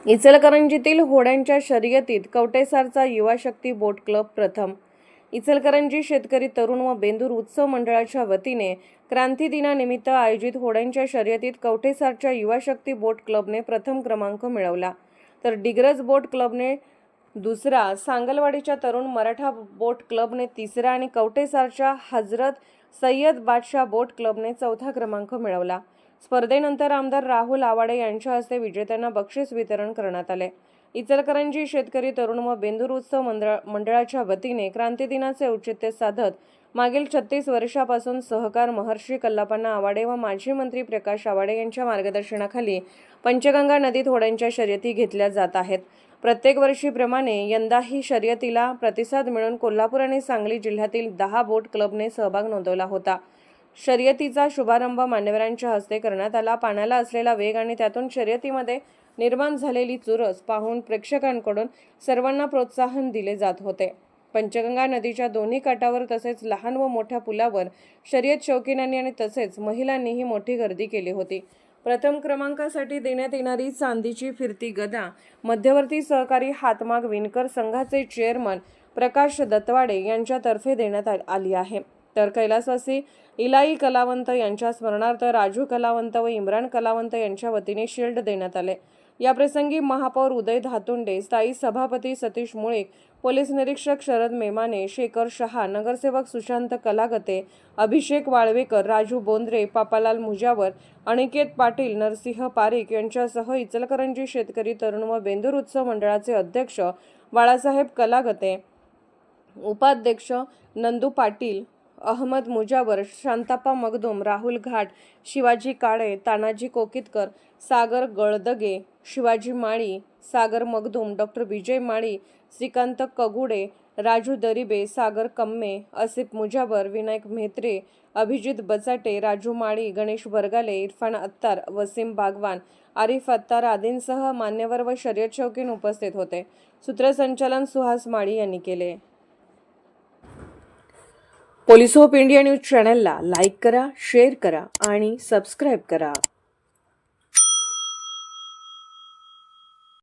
इचलकरंजीतील होड्यांच्या शर्यतीत कवटेसारचा युवा शक्ती बोट क्लब प्रथम. इचलकरंजी शेतकरी तरुण व बेंदूर उत्सव मंडळाच्या वतीने क्रांती दिनानिमित्त आयोजित होड्यांच्या शर्यतीत कवटेसारच्या युवा शक्ती बोट क्लबने प्रथम क्रमांक मिळवला, तर डिग्रज बोट क्लबने दुसरा, सांगलवाडीच्या तरुण मराठा बोट क्लबने तिसरा आणि कवटेसारच्या हजरत सय्यद बादशाह बोट क्लबने चौथा क्रमांक मिळवला. स्पर्धेनंतर आमदार राहुल आवाडे यांच्या हस्ते विजेत्यांना बक्षीस वितरण करण्यात आले. इचलकरंजी शेतकरी तरुण व बेंदूर उत्सव मंडळाच्या वतीने क्रांती दिनाचे औचित्य साधत मागील 36 वर्षापासून सहकार महर्षी कल्लापण्णा आवाडे व माजी मंत्री प्रकाश आवाडे यांच्या मार्गदर्शनाखाली पंचगंगा नदीत होड्यांच्या शर्यती घेतल्या जात आहेत. प्रत्येक वर्षीप्रमाणे यंदाही शर्यतीला प्रतिसाद मिळून कोल्हापूर आणि सांगली जिल्ह्यातील 10 बोट क्लबने सहभाग नोंदवला होता. शर्यतीचा शुभारंभ मान्यवरांच्या हस्ते करण्यात आला. पाण्याला असलेला वेग आणि त्यातून शर्यतीमध्ये निर्माण झालेली चुरस पाहून प्रेक्षकांकडून सर्वांना प्रोत्साहन दिले जात होते. पंचगंगा नदीच्या दोन्ही काठावर तसेच लहान व मोठ्या पुलावर शर्यत शौकीनांनी आणि तसेच महिलांनीही मोठी गर्दी केली होती. प्रथम क्रमांकासाठी देण्यात येणारी चांदीची फिरती गदा मध्यवर्ती सहकारी हातमाग विणकर संघाचे चेअरमन प्रकाश दत्तवाडे यांच्यातर्फे देण्यात आली आहे. तर कैलासवासी इलाई कलावंत यांच्या स्मरणार्थ राजू कलावंत व इम्रान कलावंत यांच्या वतीने शील्ड देण्यात आले. याप्रसंगी महापौर उदय धातुंडे, स्थायी सभापती सतीश मुळीक, पोलीस निरीक्षक शरद मेमाने, शेखर शहा, नगरसेवक सुशांत कलागते, अभिषेक वाळवेकर, राजू बोंद्रे, पापालाल मुजावर, अनिकेत पाटील, नरसिंह पारिक यांच्यासह इचलकरंजी शेतकरी तरुण व बेंदूर उत्सव मंडळाचे अध्यक्ष बाळासाहेब कलागते, उपाध्यक्ष नंदू पाटील, अहमद मुजावर, शांताप्पा मगदूम, राहुल घाट, शिवाजी काळे, तानाजी कोकितकर, सागर गळदगे, शिवाजी माळी, सागर मगदूम, डॉक्टर विजय माळी, श्रीकांत कगुडे, राजू दरिबे, सागर कम्मे, असिफ मुजावर, विनायक म्हेत्रे, अभिजित बचाटे, राजू माळी, गणेश बरगाले, इरफान अत्तार, वसीम बागवान, आरिफ अत्तार आदींसह मान्यवर व शर्यत शौकीन उपस्थित होते. सूत्रसंचालन सुहास माळी यांनी केले. पोलीस ऑफ इंडिया न्यूज चॅनलला लाईक करा, शेअर करा आणि सबस्क्राईब करा.